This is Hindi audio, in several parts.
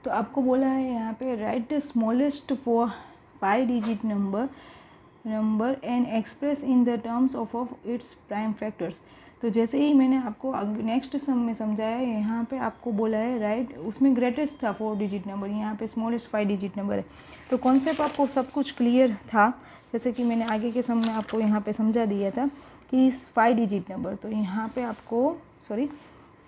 तो आपको बोला है यहाँ पे right smallest 5 digit number and express in the terms of its prime factors. तो जैसे ही मैंने आपको नेक्स्ट सम में समझाया, यहाँ पे आपको बोला है राइट, उसमें ग्रेटेस्ट था 4 डिजिट नंबर, यहाँ पे स्मॉलेस्ट 5 डिजिट नंबर है। तो कॉन्सेप्ट आपको सब कुछ क्लियर था, जैसे कि मैंने आगे के सम में आपको यहाँ पे समझा दिया था कि इस 5 डिजिट नंबर, तो यहाँ पे आपको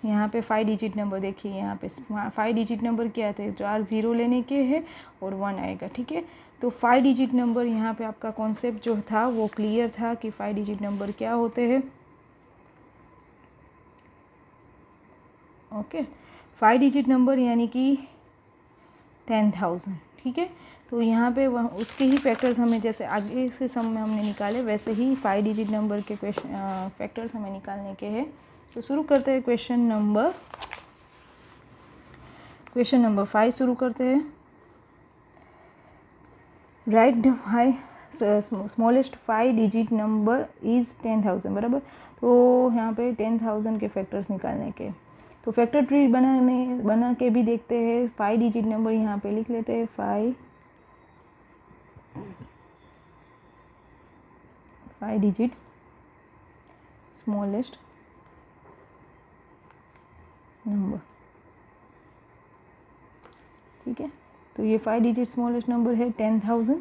यहाँ पे 5 डिजिट नंबर देखिए, यहाँ पे 5 डिजिट नंबर क्या थे, 4 ज़ीरो लेने के हैं और 1 आएगा, ठीक है। तो 5 डिजिट नंबर यहाँ पे आपका कॉन्सेप्ट जो था वो क्लियर था कि 5 डिजिट नंबर क्या होते हैं। ओके, 5 डिजिट नंबर यानी कि 10,000, ठीक है। तो यहाँ पे उसके ही फैक्टर्स हमें जैसे आगे से सम में हमने निकाले, वैसे ही 5 डिजिट नंबर के फैक्टर्स हमें निकालने के हैं। तो शुरू करते हैं क्वेश्चन नंबर 5 शुरू करते हैं। Right the smallest 5 digit number is 10,000, बराबर। तो यहाँ पे 10,000 के फैक्टर्स निकालने के, तो फैक्टर ट्री बना के भी देखते हैं। 5 डिजिट नंबर यहाँ पे लिख लेते हैं, 5 डिजिट स्मॉलेस्ट नंबर, ठीक है। तो ये 5 डिजिट स्मॉलेस्ट नंबर है 10,000।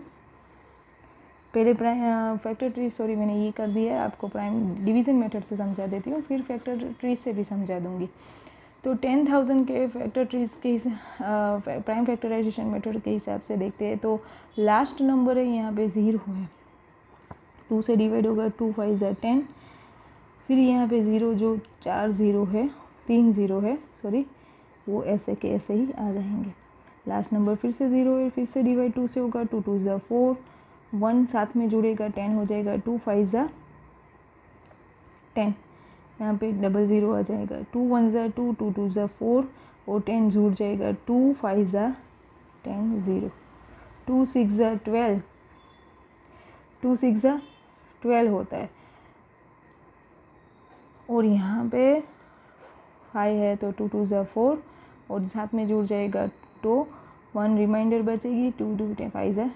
पहले प्राइम फैक्टर ट्री, सॉरी मैंने ये कर दिया है, आपको प्राइम डिवीज़न मेथड से समझा देती हूँ, फिर फैक्टर ट्री से भी समझा दूँगी। तो 10,000 के फैक्टर ट्रीज के प्राइम फैक्टराइजेशन मेथड के हिसाब से देखते हैं। तो लास्ट नंबर है यहाँ पे 0 है, 2 से डिवाइड होगा, 2 5 ज़ा 10, फिर यहाँ पे 0 जो 4 ज़ीरो है, 3 ज़ीरो है, सॉरी, वो ऐसे के ऐसे ही आ जाएंगे। लास्ट नंबर फिर से 0 है, फिर से डिवाइड 2 से होगा, 2 2 ज़ा 4, 1 साथ में जुड़ेगा, 10 हो जाएगा, 2 5 ज़ा 10, यहाँ पे डबल 0 आ जाएगा, 2 1 ज़ा 2, 2 2 ज़ा 4 और 10 जुड़ जाएगा, 2 5 ज़ा 10 0, 2 6 ज़ा 12, 2 6 ज़ा 12 होता है। और यहाँ पे 5 है तो 2 2 ज़ा 4 और साथ में जुड़ जाएगा, तो 1 रिमाइंडर बचेगी, 2 2 5 ज़ा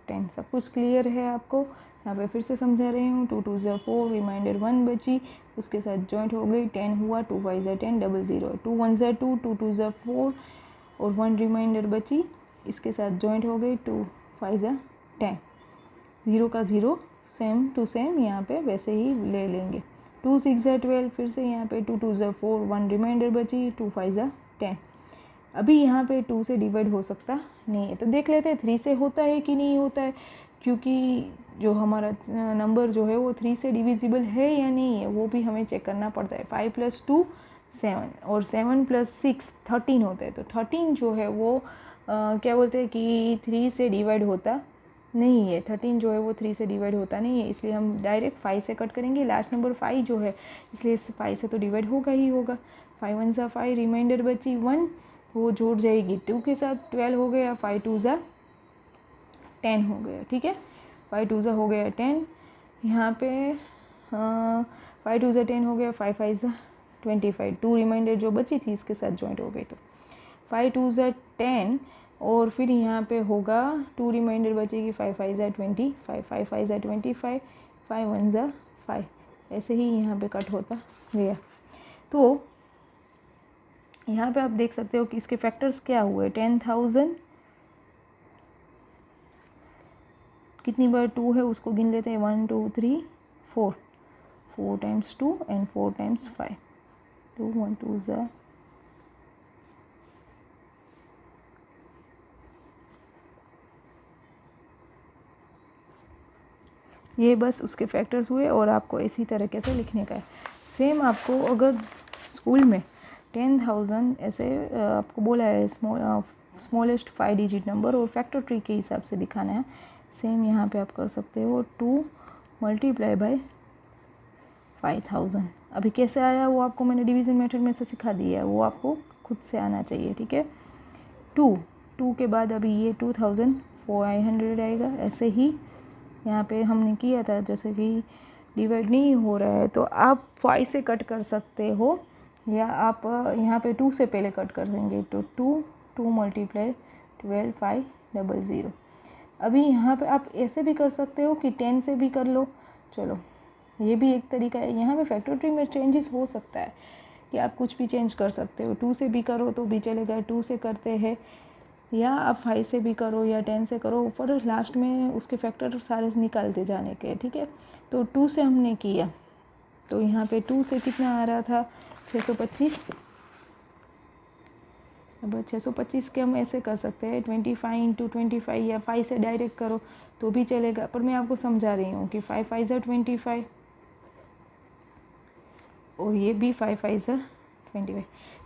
10। सब कुछ क्लियर है आपको, यहाँ पे फिर से समझा रही हूँ। 2 2 ज़ा 4, रिमाइंडर 1 बची, उसके साथ जॉइंट हो गई, 10 हुआ, 2 5 ज़ा 10, डबल 0, 2 1 ज़ा 2, 2 2 ज़ा 4 और 1 रिमाइंडर बची, इसके साथ जॉइंट हो गई, 2 5 ज़ा 10, 0 का 0 सेम टू सेम यहाँ पे वैसे ही ले लेंगे। 2 6 ज़ा 12, फिर से यहाँ पे 2 2 ज़ा 4, 1 रिमाइंडर बची, 2 5 ज़ा 10। अभी यहाँ पे 2 से डिवाइड हो सकता नहीं है, तो देख लेते हैं 3 से होता है कि नहीं होता है, क्योंकि जो हमारा नंबर जो है वो 3 से डिविजिबल है या नहीं है, वो भी हमें चेक करना पड़ता है। 5 + 2 7 और 7 + 6 13 होता है। तो 13 जो है वो क्या बोलते हैं कि 3 से डिवाइड होता नहीं है, 13 जो है वो 3 से डिवाइड होता नहीं है, इसलिए हम डायरेक्ट 5 से कट करेंगे। लास्ट नंबर 5 जो है, इसलिए इस 5 से तो डिवाइड होगा ही होगा। 5 1 ज़ा 5, रिमाइंडर बची 1, वो जुड़ जाएगी 2 के साथ, 12 हो गया, 5 2 ज़ा 10 हो गया, ठीक है। 5 2 ज़ा हो गया 10, यहाँ पे 5 2 ज़ा 10 हो गया, 5 5 ज़ा 25, 2 रिमाइंडर जो बची थी इसके साथ जॉइंट हो गई, तो 5 2 ज़ा 10 और फिर यहाँ पे होगा 2 रिमाइंडर बचेगी, 5 5 ज़ा 25, 5 5 ज़ा 25, 5 1 ज़ा 5, ऐसे ही यहाँ पे कट होता गया। तो यहाँ पे आप देख सकते हो कि इसके फैक्टर्स क्या हुए। 10,000 कितनी बार 2 है उसको गिन लेते हैं, 1 2 3 4, 4 टाइम्स 2 एंड 4 टाइम्स 5, 2 1 2 ज़ा, ये बस उसके फैक्टर्स हुए और आपको इसी तरीके से लिखने का है। सेम आपको अगर स्कूल में 10,000 ऐसे आपको बोला है स्मॉलेस्ट 5 डिजिट नंबर और फैक्टर ट्री के हिसाब से दिखाना है, सेम यहाँ पे आप कर सकते हो, 2 × 5,000। अभी कैसे आया वो आपको मैंने डिवीज़न मेथड में से सिखा दिया है, वो आपको खुद से आना चाहिए, ठीक है। 2 के बाद अभी ये 2,400 आएगा, ऐसे ही यहाँ पे हमने किया था, जैसे कि डिवाइड नहीं हो रहा है तो आप 5 से कट कर सकते हो, या आप यहाँ पे 2 से पहले कट कर देंगे, तो 2 2 × 12,500। अभी यहाँ पे आप ऐसे भी कर सकते हो कि 10 से भी कर लो, चलो ये भी एक तरीका है। यहाँ पे फैक्टर ट्री में चेंजेस हो सकता है कि आप कुछ भी चेंज कर सकते हो, 2 से भी करो तो भी चलेगा, 2 से करते हैं, या आप 5 से भी करो या 10 से करो, ऊपर लास्ट में उसके फैक्टर सारे निकालते जाने के, ठीक है। तो 2 से हमने किया तो यहाँ पे 2 से कितना आ रहा था 625। अब 625 के हम ऐसे कर सकते हैं 25 × 25, या 5 से डायरेक्ट करो तो भी चलेगा, पर मैं आपको समझा रही हूँ कि 5 × 5 = 25 और ये भी 5 × 5 = 25।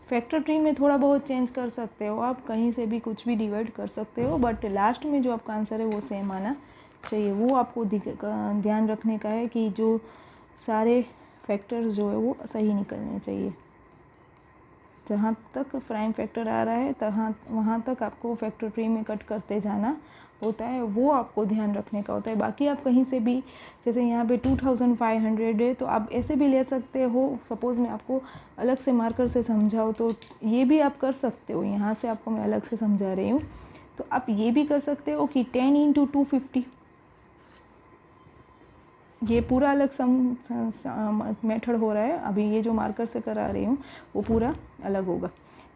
फैक्टर ट्री में थोड़ा बहुत चेंज कर सकते हो, आप कहीं से भी कुछ भी डिवाइड कर सकते हो, बट लास्ट में जो आपका आंसर है वो सेम आना चाहिए। वो आपको ध्यान रखने का है कि जो सारे फैक्टर्स जो है वो सही निकलने चाहिए। जहाँ तक प्राइम फैक्टर आ रहा है वहाँ तक आपको फैक्टर ट्री में कट करते जाना होता है, वो आपको ध्यान रखने का होता है। बाकी आप कहीं से भी, जैसे यहाँ पे 2500 है तो आप ऐसे भी ले सकते हो। सपोज़ मैं आपको अलग से मार्कर से समझाऊँ तो ये भी आप कर सकते हो, यहाँ से आपको मैं अलग से समझा रही हूँ। तो आप ये भी कर सकते हो कि 10 × 250, ये पूरा अलग मेथड हो रहा है। अभी ये जो मार्कर से करा रही हूँ वो पूरा अलग होगा।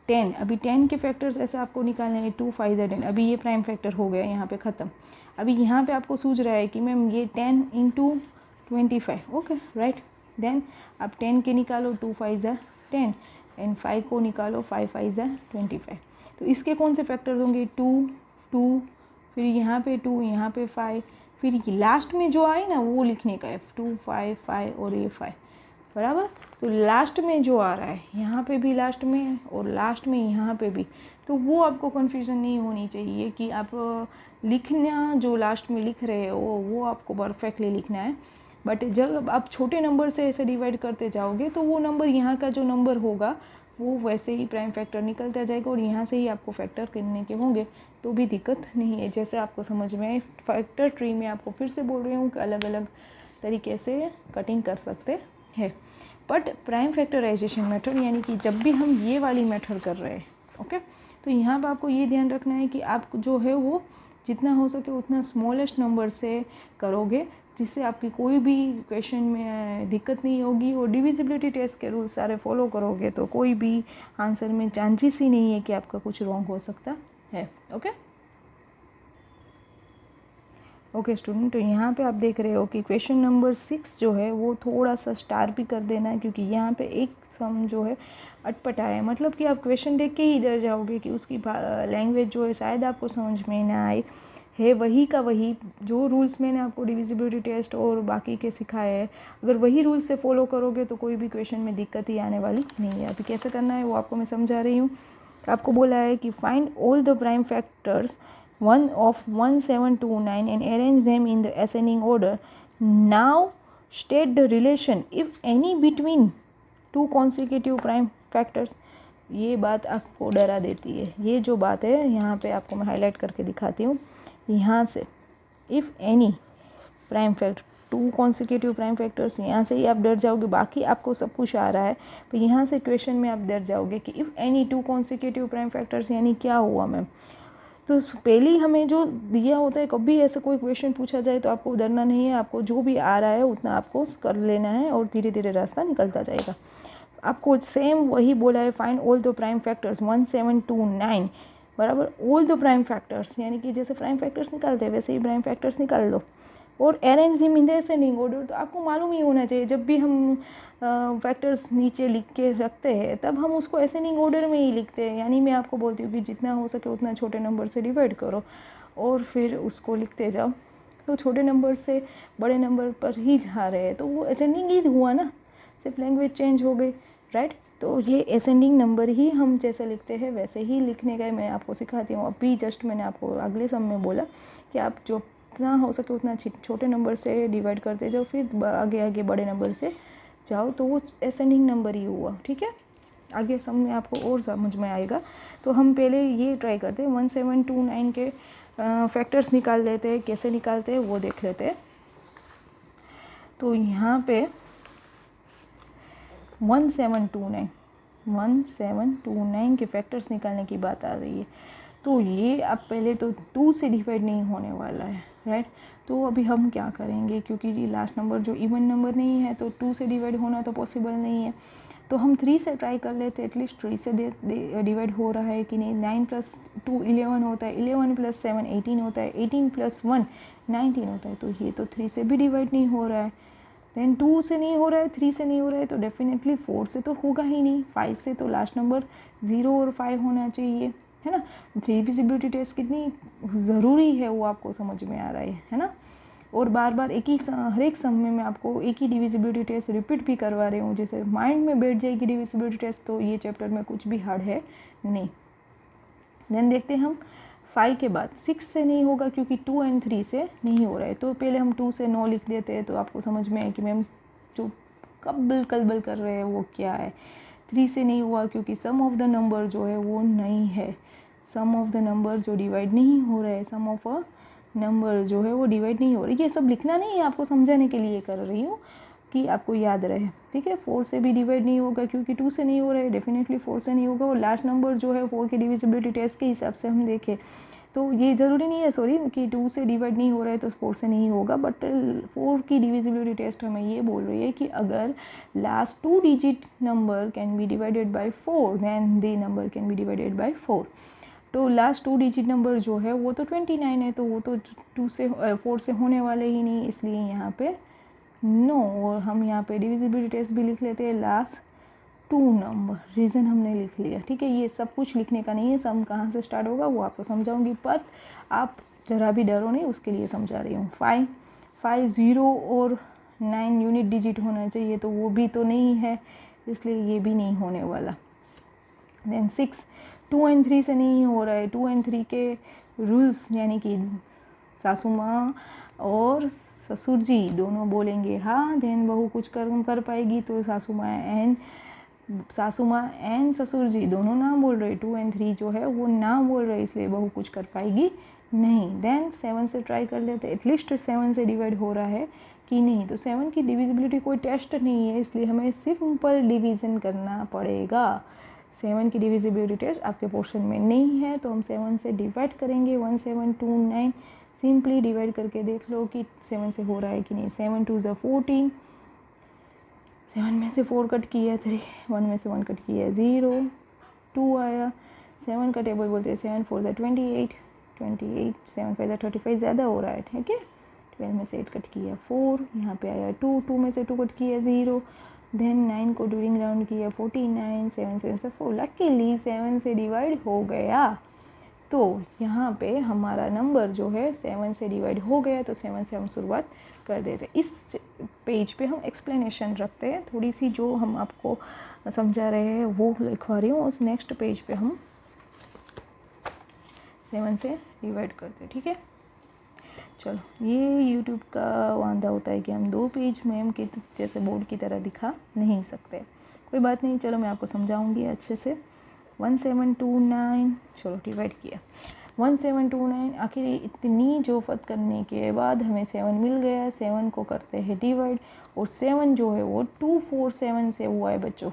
10, अभी 10 के फैक्टर्स ऐसे आपको निकालने हैं, 2 × 5 = 10। अभी ये प्राइम फैक्टर हो गया यहाँ पे ख़त्म। अभी यहाँ पे आपको सूझ रहा है कि मैम ये 10 × 25, ओके राइट। देन आप 10 के निकालो, 2 × 5 = 10 एंड 5 को निकालो, 5 × 5 = 25। तो इसके कौन से फैक्टर्स होंगे, 2, 2, फिर यहाँ पे 2, यहाँ पे 5, फिर लास्ट में जो आए ना वो लिखने का है, 2, 5, 5 और ये 5, बराबर। तो लास्ट में जो आ रहा है यहाँ पे भी लास्ट में और लास्ट में यहाँ पे भी, तो वो आपको कन्फ्यूज़न नहीं होनी चाहिए कि आप लिखना जो लास्ट में लिख रहे हो वो आपको परफेक्टली लिखना है। बट जब आप छोटे नंबर से ऐसे डिवाइड करते जाओगे तो वो नंबर, यहाँ का जो नंबर होगा वो वैसे ही प्राइम फैक्टर निकलता जाएगा और यहाँ से ही आपको फैक्टर करने के होंगे, तो भी दिक्कत नहीं है। जैसे आपको समझ में आए, फैक्टर ट्री में आपको फिर से बोल रही हूँ कि अलग अलग तरीके से कटिंग कर सकते हैं। बट प्राइम फैक्टराइजेशन मेथड, यानी कि जब भी हम ये वाली मेथड कर रहे हैं, ओके, तो यहाँ पर आपको ये ध्यान रखना है कि आप जो है वो जितना हो सके उतना स्मॉलेस्ट नंबर से करोगे, जिससे आपकी कोई भी क्वेश्चन में दिक्कत नहीं होगी। और डिविजिबिलिटी टेस्ट के रूल सारे फॉलो करोगे तो कोई भी आंसर में चांसेस ही नहीं है कि आपका कुछ रॉन्ग हो सकता है। ओके स्टूडेंट, तो यहाँ पे आप देख रहे हो कि क्वेश्चन नंबर 6 जो है वो थोड़ा सा स्टार भी कर देना है, क्योंकि यहाँ पे एक सम जो है अटपटा है। मतलब कि आप क्वेश्चन देख के ही डर जाओगे कि उसकी लैंग्वेज जो है शायद आपको समझ में ना आए, है वही का वही जो रूल्स मैंने आपको डिविजिबिलिटी टेस्ट और बाकी के सिखाए हैं, अगर वही रूल्स से फॉलो करोगे तो कोई भी क्वेश्चन में दिक्कत ही आने वाली नहीं है। अभी कैसे करना है वो आपको मैं समझा रही हूँ। आपको बोला है कि find all the prime factors 1 of 1729 and arrange them in the ascending order. Now state the relation if any between two consecutive prime factors. ये बात आपको डरा देती है। ये जो बात है यहाँ पे आपको मैं हाईलाइट करके दिखाती हूँ। यहाँ से if any prime factor, 2 consecutive prime factors, यहाँ से ही आप डर जाओगे। बाकी आपको सब कुछ आ रहा है, तो यहाँ से क्वेश्चन में आप डर जाओगे कि if any 2 consecutive prime factors यानी क्या हुआ मैम। तो पहले हमें जो दिया होता है, कभी ऐसा कोई क्वेश्चन पूछा जाए तो आपको डरना नहीं है, आपको जो भी आ रहा है उतना आपको कर लेना है और धीरे धीरे रास्ता निकलता जाएगा। आपको सेम वही बोला है, find all the prime factors 1729, बराबर। ऑल द प्राइम फैक्टर्स यानी कि जैसे प्राइम फैक्टर्स निकालते हैं वैसे ही प्राइम फैक्टर्स निकाल दो और arrange them in the ascending order. तो आपको मालूम ही होना चाहिए, जब भी हम फैक्टर्स नीचे लिख के रखते हैं तब हम उसको असेंडिंग ऑर्डर में ही लिखते हैं। यानी मैं आपको बोलती हूँ कि जितना हो सके उतना छोटे नंबर से डिवाइड करो और फिर उसको लिखते जाओ। तो छोटे नंबर से बड़े नंबर पर ही जा रहे हैं तो वो असेंडिंग ही हुआ ना, सिर्फ लैंग्वेज चेंज हो गई, राइट। तो ये असेंडिंग नंबर ही हम जैसे लिखते हैं वैसे ही लिखने का मैं आपको सिखाती हूँ। अभी जस्ट मैंने आपको अगले सम में बोला कि आप जो जितना हो सके उतना छोटे नंबर से डिवाइड करते जाओ, फिर आगे आगे बड़े नंबर से जाओ, तो वो असेंडिंग नंबर ही हुआ, ठीक है। आगे सम में आपको और समझ में आएगा। तो हम पहले ये ट्राई करते हैं, 1729 के फैक्टर्स निकाल लेते हैं। कैसे निकालते हैं वो देख लेते हैं। तो यहाँ पे 1729 1729 के फैक्टर्स निकालने की बात आ रही है। तो ये अब पहले तो 2 से डिवाइड नहीं होने वाला है, राइट। तो अभी हम क्या करेंगे, क्योंकि ये लास्ट नंबर जो इवन नंबर नहीं है तो 2 से डिवाइड होना तो पॉसिबल नहीं है, तो हम 3 से ट्राई कर लेते हैं। एटलीस्ट 3 से डिवाइड हो रहा है कि नहीं। 9 + 2 11 होता है, 11 + 7 18 होता है, 18 + 1 19 होता है। तो ये तो 3 से भी डिवाइड नहीं हो रहा है। देन 2 से नहीं हो रहा है, 3 से नहीं हो रहा है, तो डेफिनेटली 4 से तो होगा ही नहीं। 5 से तो लास्ट नंबर 0 और 5 होना चाहिए, है ना। डिविजिबिलिटी टेस्ट कितनी ज़रूरी है वो आपको समझ में आ रहा है ना। और बार बार एक ही हर एक सम में मैं आपको एक ही डिविजिबिलिटी टेस्ट रिपीट भी करवा रही हूँ, जैसे माइंड में बैठ जाएगी डिविजिबिलिटी टेस्ट, तो ये चैप्टर में कुछ भी हार्ड है नहीं। देन देखते हैं हम 5 के बाद 6 से नहीं होगा, क्योंकि 2 और 3 से नहीं हो रहा है। तो पहले हम 2 से 9 लिख देते हैं, तो आपको समझ में आए कि मैम जो कब्बल कलबल कर रहे हैं वो क्या है। 3 से नहीं हुआ क्योंकि सम ऑफ द नंबर जो है वो नहीं है। सम ऑफ द नंबर जो डिवाइड नहीं हो रहा है, सम ऑफ अ नंबर जो है वो डिवाइड नहीं हो रही। ये सब लिखना नहीं है, आपको समझाने के लिए कर रही हूँ कि आपको याद रहे, ठीक है। 4 से भी डिवाइड नहीं होगा क्योंकि 2 से नहीं हो रहा है, डेफिनेटली 4 से नहीं होगा। और लास्ट नंबर जो है 4 की डिविजिबिलिटी टेस्ट के हिसाब से हम देखें तो ये ज़रूरी नहीं है सॉरी कि 2 से डिवाइड नहीं हो रहा है तो 4 से नहीं होगा, बट 4 की डिविजिबिलिटी टेस्ट हमें ये बोल रही है कि अगर last 2 digit number can be divided by 4 then the number can be divided by 4। तो लास्ट 2 डिजिट नंबर जो है वो तो 29 है, तो वो तो 4 से होने वाले ही नहीं, इसलिए यहाँ पे नो। और हम यहाँ पे डिविजिबिलिटी टेस्ट भी लिख लेते हैं लास्ट 2 नंबर, रीज़न हमने लिख लिया, ठीक है। ये सब कुछ लिखने का नहीं है, सम कहाँ से स्टार्ट होगा वो आपको समझाऊंगी, पर आप ज़रा भी डरो नहीं, उसके लिए समझा रही हूँ। 5 0 और 9 यूनिट डिजिट होना चाहिए, तो वो भी तो नहीं है, इसलिए ये भी नहीं होने वाला। देन 6 2 और 3 से नहीं हो रहा है। 2 और 3 के रूल्स यानी कि सासू माँ और ससुर जी दोनों बोलेंगे हाँ, देन बहू कुछ कर पाएगी, तो सासू माँ एंड ससुर जी दोनों ना बोल रहे, 2 और 3 जो है वो ना बोल रहे, इसलिए बहू कुछ कर पाएगी नहीं। देन 7 से ट्राई कर लेते, एटलीस्ट 7 से डिवाइड हो रहा है कि नहीं। तो 7 की डिविजिबिलिटी कोई टेस्ट नहीं है, इसलिए हमें सिंपल डिवीज़न करना पड़ेगा। 7 की डिविजिबिलिटी टेस्ट आपके पोर्शन में नहीं है, तो हम 7 से डिवाइड करेंगे। 1729 सिंपली डिवाइड करके देख लो कि 7 से हो रहा है कि नहीं। 7 2 = 14, 7 में से 4 कट किया 3, 1 में से 1 कट किया 0, 2 आया। 7 का टेबल बोलते हैं 7 4 = 28, 7 5 = 35 ज़्यादा हो रहा है, ठीक है। 12 में से 8 कट किया 4, यहाँ पे आया 2, 2 में से 2 कट किया 0, देन 9 को ड्यूरिंग राउंड किया 49, 7 7 से 4, लकीली 7 से डिवाइड हो गया। तो यहाँ पे हमारा नंबर जो है 7 से डिवाइड हो गया, तो 7 से हम शुरुआत कर देते। इस पेज पे हम एक्सप्लेनेशन रखते हैं, थोड़ी सी जो हम आपको समझा रहे हैं वो लिखवा रही हूँ। उस नेक्स्ट पेज पे हम 7 से डिवाइड करते हैं, ठीक है। चलो, ये यूट्यूब का वांदा होता है कि हम 2 पेज मैम के जैसे बोर्ड की तरह दिखा नहीं सकते, कोई बात नहीं। चलो मैं आपको समझाऊंगी अच्छे से। 1729 चलो डिवाइड किया 1729। आखिर इतनी जोफत करने के बाद हमें 7 मिल गया। 7 को करते हैं डिवाइड, और 7 जो है वो 247 से हुआ है बच्चों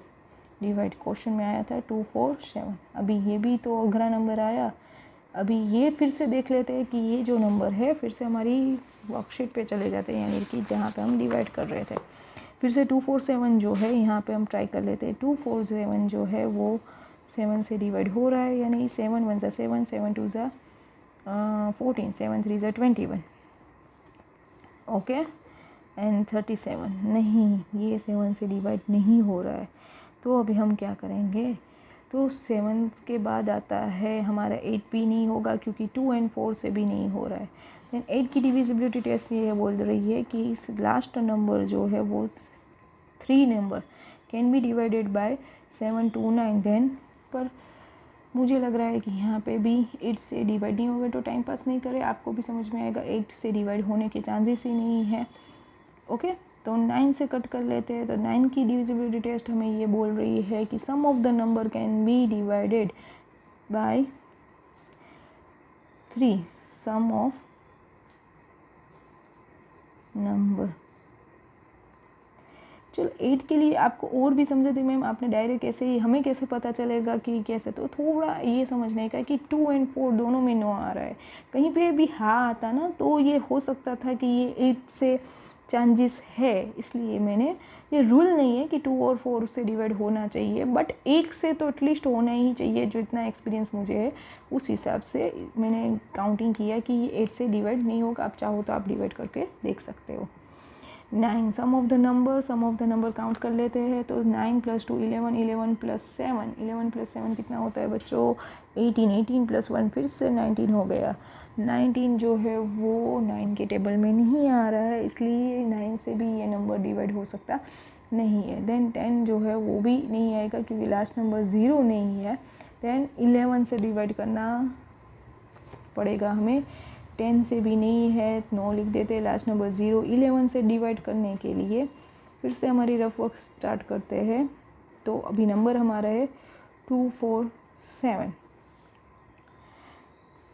डिवाइड। क्वेश्चन में आया था 247। अभी ये भी तो अघरा नंबर आया। अभी ये फिर से देख लेते हैं कि ये जो नंबर है फिर से हमारी वर्कशीट पे चले जाते हैं, यानी कि जहाँ पे हम डिवाइड कर रहे थे। फिर से 247 जो है यहाँ पे हम ट्राई कर लेते हैं। 247 जो है वो 7 से डिवाइड हो रहा है, यानी 7 1 = 7, 7 2 = 14, 7 3 = 21, ओके। एंड 37 नहीं, ये 7 से डिवाइड नहीं हो रहा है। तो अभी हम क्या करेंगे, तो 7 के बाद आता है हमारा 8 भी नहीं होगा क्योंकि 2 और 4 से भी नहीं हो रहा है। देन 8 की डिविजिबिलिटी टेस्ट ये बोल रही है कि इस लास्ट नंबर जो है वो 3 number can be divided by 729। Then पर मुझे लग रहा है कि यहाँ पे भी 8 से डिवाइड नहीं होगा, तो टाइम पास नहीं करे, आपको भी समझ में आएगा 8 से डिवाइड होने के चांसेस ही नहीं है, ओके। तो 9 से कट कर लेते हैं। तो 9 की डिविजिबिलिटी टेस्ट हमें ये बोल रही है कि sum of the number can be divided by 3, sum of number चलो 8 के लिए आपको और भी समझा थी मैम आपने डायरेक्ट कैसे ही, हमें कैसे पता चलेगा कि कैसे, तो थोड़ा ये समझने का कि 2 और 4 दोनों में नो आ रहा है, कहीं पे भी हाँ आता ना तो ये हो सकता था कि ये 8 से चांसेस है, इसलिए मैंने, ये रूल नहीं है कि 2 और 4 से डिवाइड होना चाहिए, बट 1 से तो एटलीस्ट होना ही चाहिए, जो इतना एक्सपीरियंस मुझे है उस हिसाब से मैंने काउंटिंग किया कि ये 8 से डिवाइड नहीं होगा। आप चाहो तो आप डिवाइड करके देख सकते हो। 9 सम ऑफ द नंबर काउंट कर लेते हैं, तो 9 + 2 11, 11 + 7, 11 + 7 कितना होता है बच्चों 18, 18 + 1 फिर से 19 हो गया। 19 जो है वो 9 के टेबल में नहीं आ रहा है, इसलिए 9 से भी ये नंबर डिवाइड हो सकता नहीं है। देन 10 जो है वो भी नहीं आएगा क्योंकि लास्ट नंबर 0 नहीं है। देन 11 से डिवाइड करना पड़ेगा हमें, 10 से भी नहीं है, 9 लिख देते, लास्ट नंबर 0। 11 से डिवाइड करने के लिए फिर से हमारी रफ वर्क स्टार्ट करते हैं, तो अभी नंबर हमारा है 2 4 7,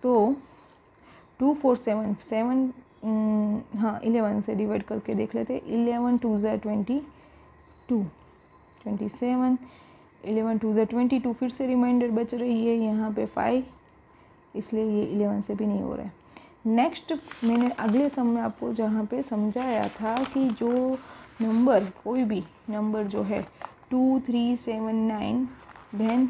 तो 2 4 7 7 हाँ 11 से डिवाइड करके देख लेते हैं। 11 2 ज़ा 22, 27, 11 2 ज़ा 22, फिर से रिमाइंडर बच रही है यहाँ पे 5, इसलिए ये 11 से भी नहीं हो रहा है। नेक्स्ट मैंने अगले सम में आपको जहाँ पे समझाया था कि जो नंबर, कोई भी नंबर जो है 2 3 7 9 देन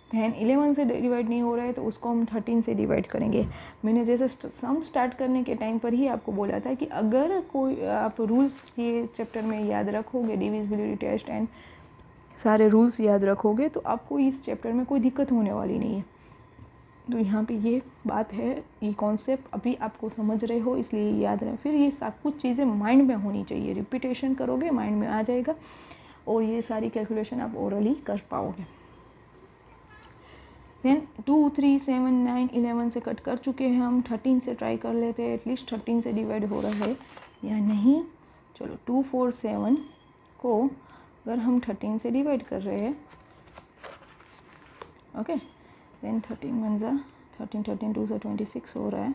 11 से डिवाइड नहीं हो रहा है तो उसको हम 13 से डिवाइड करेंगे। मैंने जैसे सम स्टार्ट करने के टाइम पर ही आपको बोला था कि अगर कोई आप रूल्स ये चैप्टर में याद रखोगे, डिविजिबिलिटी टेस्ट एंड सारे रूल्स याद रखोगे तो आपको इस चैप्टर में कोई दिक्कत होने वाली नहीं है। तो यहाँ पे ये बात है, ये कॉन्सेप्ट अभी आपको समझ रहे हो इसलिए याद रहे। फिर ये सब कुछ चीज़ें माइंड में होनी चाहिए, रिपीटेशन करोगे माइंड में आ जाएगा और ये सारी कैलकुलेशन आप ओरली कर पाओगे। देन 2 3 7 9 11 से कट कर चुके हैं हम, 13 से ट्राई कर लेते हैं, एटलीस्ट 13 से डिवाइड हो रहा है या नहीं। चलो 2 4 7 को अगर हम 13 से डिवाइड कर रहे हैं, ओके, देन 13 1 ज़ा 13, 13 2 ज़ा 26 हो रहा है।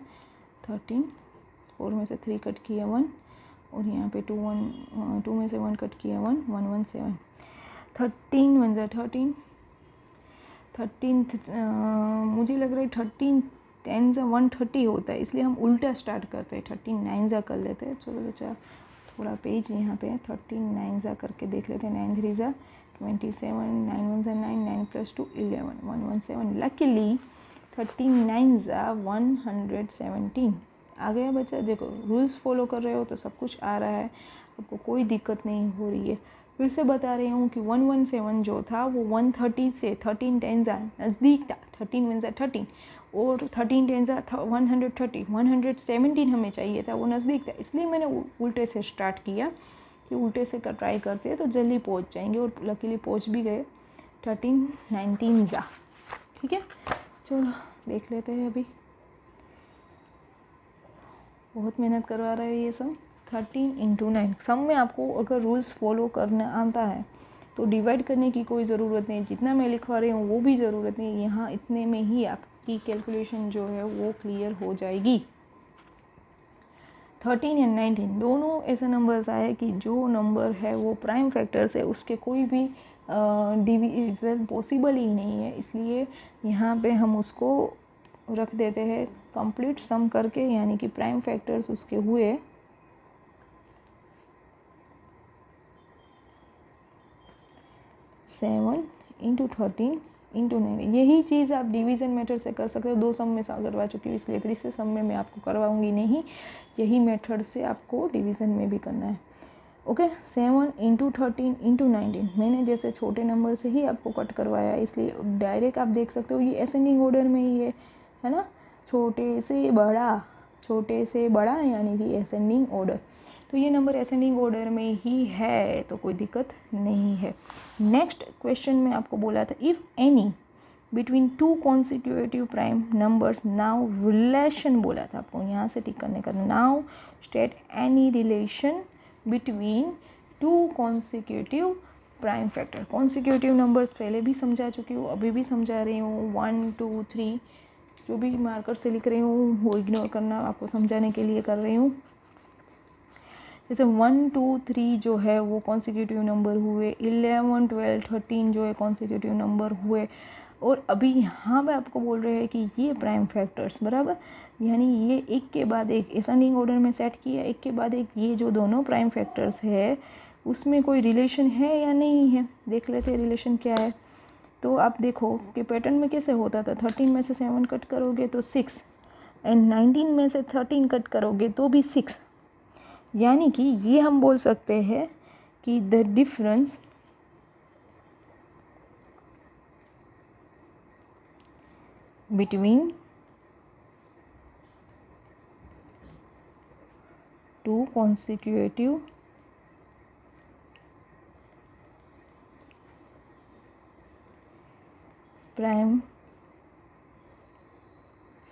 13 4 में से 3 कट किया 1 और यहाँ पे 2 में से 1 कट किया 1 1 1 7। 13 1 ज़ा 13, 13 मुझे लग रहा है 13 10 ज़ा 130 होता है, इसलिए हम उल्टा स्टार्ट करते हैं। 13 9 ज़ा कर लेते हैं। चलो बच्चा थोड़ा पेज यहाँ पे 13 9 ज़ा करके देख लेते हैं। 9 3 ज़ा 27, 9 1 ज़ा 9, 9 + 2 11, 1 1 7। लकीली 13 9 ज़ा 117 आ गया बच्चा। देखो रूल्स फॉलो कर रहे हो तो सब कुछ आ रहा है, आपको कोई दिक्कत नहीं हो रही है। फिर से बता रही हूँ कि 117 जो था वो 130 से 13 10 ज़ा नज़दीक था। 13 1 ज़ा 13 और 13 10 ज़ा 130, 117 हमें चाहिए था, वो नज़दीक था, इसलिए मैंने उल्टे से स्टार्ट किया कि उल्टे से ट्राई करते हैं तो जल्दी पहुँच जाएंगे, और लकीली पहुँच भी गए। 13 19 ज़ा, ठीक है। चलो देख लेते हैं, अभी बहुत मेहनत करवा रहा है ये सब। 13 × 9 सम में आपको अगर रूल्स फॉलो करना आता है तो डिवाइड करने की कोई ज़रूरत नहीं, जितना मैं लिखवा रही हूँ वो भी ज़रूरत नहीं, यहाँ इतने में ही आपकी कैलकुलेशन जो है वो क्लियर हो जाएगी। 13 और 19 दोनों ऐसे नंबर्स आए कि जो नंबर है वो प्राइम फैक्टर से उसके कोई भी डिवीज़न पॉसिबल ही नहीं है, इसलिए यहाँ पे हम उसको रख देते हैं कंप्लीट सम करके, यानी कि प्राइम फैक्टर्स उसके हुए 7 × 13 × 9। यही चीज़ आप डिवीज़न मेथड से कर सकते हो। 2 सम में करवा चुकी हूँ, इसलिए तीसरे सम में मैं आपको करवाऊँगी नहीं, यही मेथड से आपको डिवीज़न में भी करना है। ओके 7 × 13 × 19 मैंने जैसे छोटे नंबर से ही आपको कट करवाया, इसलिए डायरेक्ट आप देख सकते हो ये असेंडिंग ऑर्डर में ही है ना, छोटे से बड़ा यानी कि असेंडिंग ऑर्डर। तो ये नंबर असेंडिंग ऑर्डर में ही है तो कोई दिक्कत नहीं है। नेक्स्ट क्वेश्चन में आपको बोला था if any between 2 consecutive prime numbers, now relation बोला था आपको, यहाँ से टिक करने का। Now state any relation between 2 consecutive prime factor. Consecutive numbers पहले भी समझा चुकी हूँ, अभी भी समझा रही हूँ। 1 2 3 जो भी मार्कर से लिख रही हूँ वो इग्नोर करना, आपको समझाने के लिए कर रही हूँ। जैसे 1 2 3 जो है वो कॉन्सिक्यूटिव नंबर हुए, 11 12 13 जो है कॉन्सिक्यूटिव नंबर हुए। और अभी यहाँ पे आपको बोल रहे हैं कि ये प्राइम फैक्टर्स, बराबर, यानी ये एक के बाद एक असेंडिंग ऑर्डर में सेट किया, एक के बाद एक, ये जो दोनों प्राइम फैक्टर्स है उसमें कोई रिलेशन है या नहीं है, देख लेते हैं रिलेशन क्या है। तो आप देखो कि पैटर्न में कैसे होता था, 13 में से 7 कट करोगे तो 6, एंड 19 में से 13 कट करोगे तो भी 6, यानी कि ये हम बोल सकते हैं कि the difference between two consecutive prime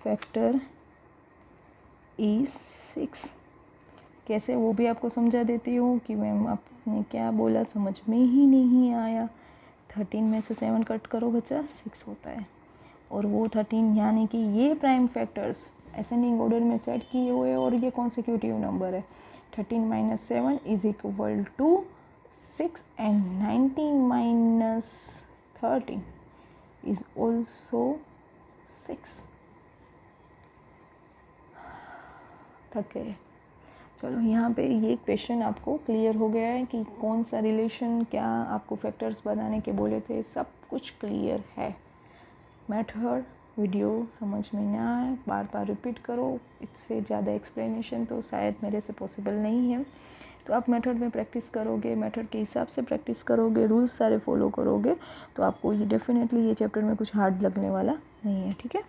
factor is 6। कैसे, वो भी आपको समझा देती हूँ कि मैम आपने क्या बोला समझ में ही नहीं आया। 13 में से 7 कट करो बच्चा, 6 होता है। और वो 13 यानी कि ये प्राइम फैक्टर्स असेंडिंग ऑर्डर में सेट किए हुए और ये कॉन्सिक्यूटिव नंबर है। 13 minus 7 is equal to 6 and 19 minus 13 is also 6। थक गए। चलो यहाँ पे ये क्वेश्चन आपको क्लियर हो गया है कि कौन सा रिलेशन, क्या आपको फैक्टर्स बनाने के बोले थे, सब कुछ क्लियर है। मेथड वीडियो समझ में ना आए बार बार रिपीट करो, इससे ज़्यादा एक्सप्लेनेशन तो शायद मेरे से पॉसिबल नहीं है। तो आप मेथड में प्रैक्टिस करोगे, मेथड के हिसाब से प्रैक्टिस करोगे, रूल्स सारे फॉलो करोगे तो आपको ये डेफिनेटली ये चैप्टर में कुछ हार्ड लगने वाला नहीं है, ठीक है।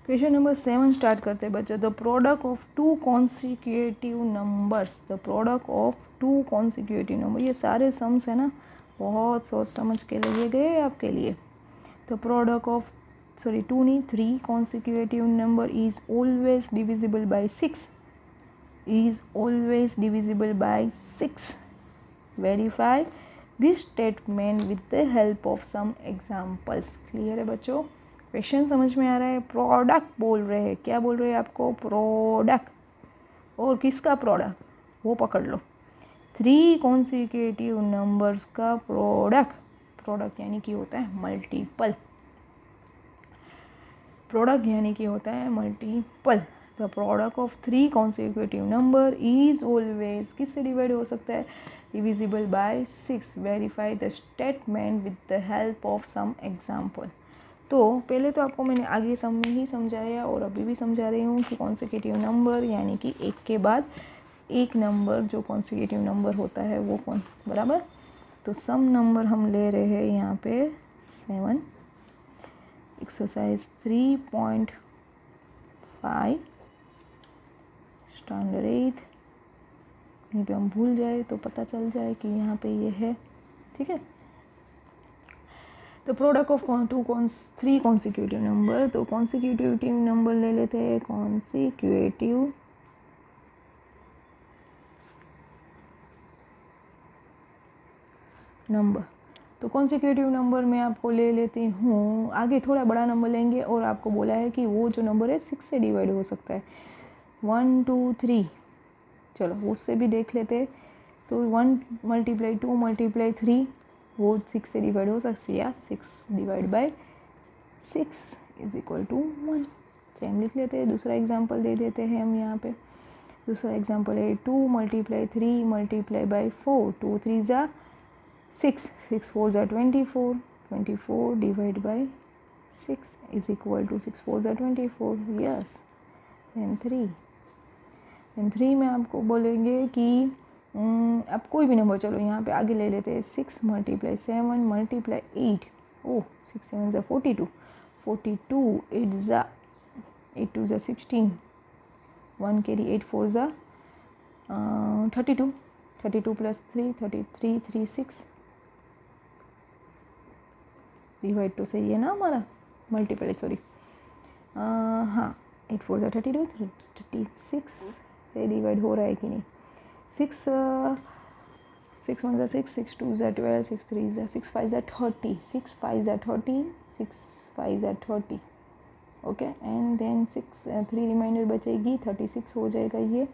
क्वेश्चन नंबर 7 स्टार्ट करते हैं बच्चा। The product of to consecutive numbers, the product of to consecutive number, ये सारे सम्स है ना, बहुत सोच समझ के लिए गए आपके लिए। The product of 3 consecutive number is always divisible by 6, is always divisible by 6. Verify this statement with the help of some examples. Clear है बच्चों, क्वेश्चन समझ में आ रहा है। प्रोडक्ट बोल रहे हैं, क्या बोल रहे हैं आपको, प्रोडक्ट, और किसका प्रोडक्ट वो पकड़ लो, 3 consecutive नंबर्स का प्रोडक्ट। प्रोडक्ट यानी कि होता है मल्टीपल, प्रोडक्ट यानी कि होता है multiple. The product of 3 consecutive number is always, किससे डिवाइड हो सकता है, divisible by 6। Verify the statement with the help of some example. तो पहले तो आपको मैंने आगे सम में ही समझाया और अभी भी समझा रही हूँ कि कॉन्सिक्यूटिव नंबर यानी कि एक के बाद एक नंबर जो कॉन्सिक्यूटिव नंबर होता है वो कौन, बराबर। तो सम नंबर हम ले रहे हैं यहाँ पे 7, एक्सरसाइज 3.5 स्टैंडर्ड 8। यहीं पे हम भूल जाए तो पता चल जाए कि यहाँ पे ये है, ठीक है। तो प्रोडक्ट ऑफ 3 consecutive नंबर, तो कॉन्सिक्यूटिव नंबर ले लेते हैं, कॉन्सिक्यूटिव नंबर। तो कॉन्सिक्यूटिव नंबर में आपको ले लेती हूँ, आगे थोड़ा बड़ा नंबर लेंगे और आपको बोला है कि वो जो नंबर है 6 से डिवाइड हो सकता है, 1 2 3। चलो उससे भी देख लेते। तो 1 × 2 × 3 वो 6 से डिवाइड हो सकती है, 6 divide by 6 is equal to 1। Same लिख लेते हैं। दूसरा एग्जांपल दे देते हैं हम यहाँ पे। दूसरा एग्जांपल है 2 × 3 × 4, 2 3 ज़ा 6, 6 4 ज़ा 24, 24 divide by 6 is equal to 6 4 ज़ा 24, यस। एंड 3 में आपको बोलेंगे कि अब कोई भी नंबर, चलो यहाँ पे आगे ले लेते हैं, 6 × 7 × 8, ओह 6 7 ज़ा 42, 42 8 ज़ा 8 2 ज़ा 16, 1 कैरी 8 4 ज़ा 32, 32 + 3 33 3 6 डिवाइड तो सही है ना हमारा, मल्टीपल सॉरी, हाँ 8 4 ज़ा 32, 36 से डिवाइड हो रहा है कि नहीं, 6 1 ज़ा 6, 6 2 ज़ा 12, 6 3 ज़ा 6 5 ज़ा 30, 6 5 ज़ा 30, 6 5 ज़ा 30, ओके। एंड देन 3 रिमाइंडर बचेगी, 36 हो जाएगा ये,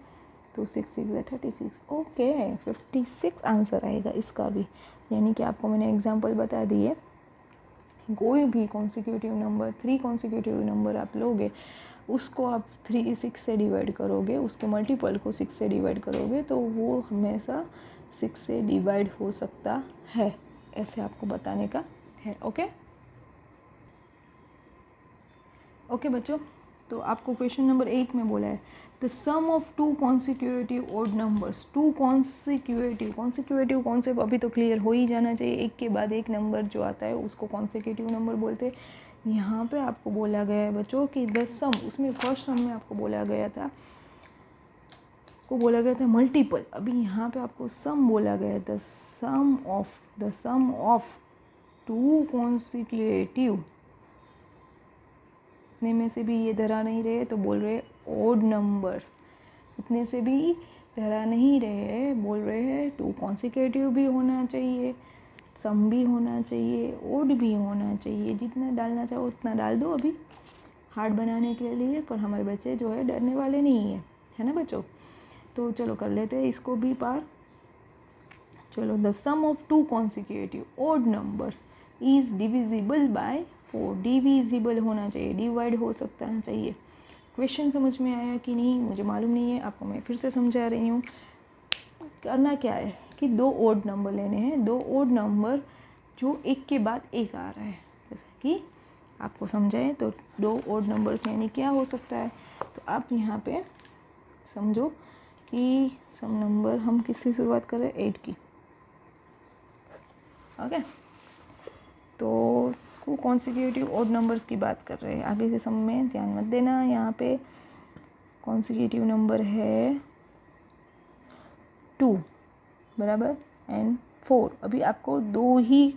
तो 6 6 36, ओके 56 आंसर आएगा इसका भी। यानी कि आपको मैंने एग्जांपल बता दिए, कोई भी कॉन्सिक्यूटिव नंबर 3 कॉन्सिक्यूटिव नंबर आप लोगे, उसको आप 6 से डिवाइड करोगे, उसके मल्टीपल को 6 से डिवाइड करोगे तो वो हमेशा 6 से डिवाइड हो सकता है, ऐसे आपको बताने का है। ओके बच्चों, तो आपको क्वेश्चन नंबर 8 में बोला है the sum of 2 consecutive odd numbers. 2 consecutive concept अभी तो क्लियर हो ही जाना चाहिए, एक के बाद एक नंबर जो आता है उसको कॉन्सिक्यूटिव नंबर बोलते हैं। यहाँ पे आपको बोला गया है बच्चों कि द सम, उसमें फर्स्ट सम में आपको बोला गया था मल्टीपल, अभी यहाँ पे आपको सम बोला गया है द सम ऑफ 2 कॉन्सिक्यूटिव, इतने में से भी ये धरा नहीं रहे तो बोल रहे ओड नंबर, इतने से भी धरा नहीं रहे बोल रहे हैं 2 कॉन्सिक्यूटिव भी होना चाहिए, सम भी होना चाहिए, ओड भी होना चाहिए, जितना डालना चाहो उतना डाल दो अभी हार्ड बनाने के लिए, पर हमारे बच्चे जो है डरने वाले नहीं है ना बच्चों। तो चलो कर लेते हैं इसको भी पार। चलो, the sum of 2 consecutive odd numbers is divisible by 4, divisible होना चाहिए, डिवाइड हो सकता है चाहिए। क्वेश्चन समझ में आया कि नहीं मुझे मालूम नहीं है, आपको मैं फिर से समझा रही हूँ। करना क्या है कि 2 ओड नंबर लेने हैं, 2 ओड नंबर जो एक के बाद एक आ रहा है, जैसे कि आपको समझाएं तो 2 ओड नंबर्स यानी क्या हो सकता है। तो आप यहाँ पे समझो कि सम नंबर हम किससे शुरुआत करें, 8 की। ओके, तो कॉन्सिक्यूटिव ओड नंबर्स की बात कर रहे हैं, आगे के सम में ध्यान मत देना। यहाँ पे कॉन्सिक्यूटिव नंबर है 2 बराबर एंड 4। अभी आपको 2 ही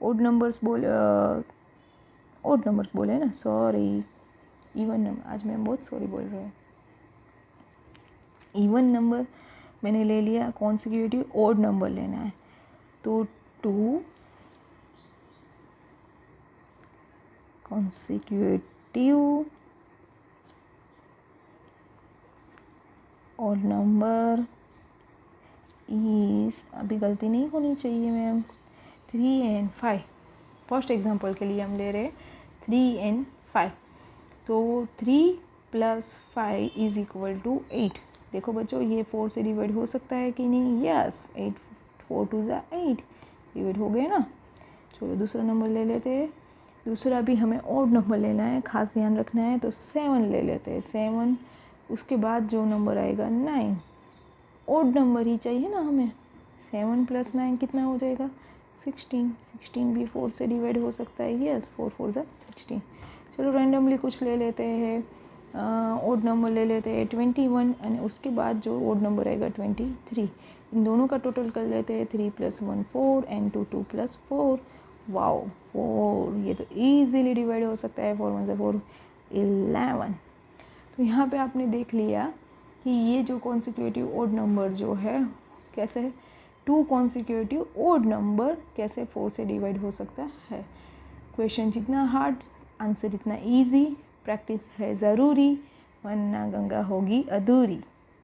ओड नंबर्स बोले ना, सॉरी इवन नंबर, आज मैं बहुत सॉरी बोल रही हूँ। इवन नंबर मैंने ले लिया, कॉन्सिक्यूटिव ओड नंबर लेना है तो 2 कॉन्सिक्यूटिव ओड नंबर इज, अभी गलती नहीं होनी चाहिए मैम, 3 and 5। फर्स्ट एग्जांपल के लिए हम ले रहे हैं 3 and 5, तो 3 + 5 इज इक्वल टू 8। देखो बच्चों ये 4 से डिवाइड हो सकता है कि नहीं, यस 8 4 2 = 8 डिवाइड हो गए ना। चलो दूसरा नंबर ले लेते हैं, दूसरा भी हमें ओड नंबर लेना है, खास ध्यान रखना है, तो 7 ले लेते हैं। 7 उसके बाद जो नंबर आएगा 9, ओड नंबर ही चाहिए ना हमें। 7 + 9 कितना हो जाएगा, 16। 16 भी 4 से डिवाइड हो सकता है, यस 4 4 = 16। चलो रैंडमली कुछ ले लेते हैं, ओड नंबर ले लेते हैं 21 एंड उसके बाद जो ओड नंबर आएगा 23। इन दोनों का टोटल कर लेते हैं, 3 + 1 4 एंड 2 2 + 4, वाओ 4, ये तो ईजिली डिवाइड हो सकता है, 4 1 = 4 11। तो यहाँ पे आपने देख लिया कि ये जो कॉन्सिक्यूटिव ओड नंबर जो है कैसे है, 2 कॉन्सिक्यूटिव ओड नंबर कैसे 4 से डिवाइड हो सकता है। क्वेश्चन जितना हार्ड आंसर इतना इजी, प्रैक्टिस है ज़रूरी वरना गंगा होगी अधूरी।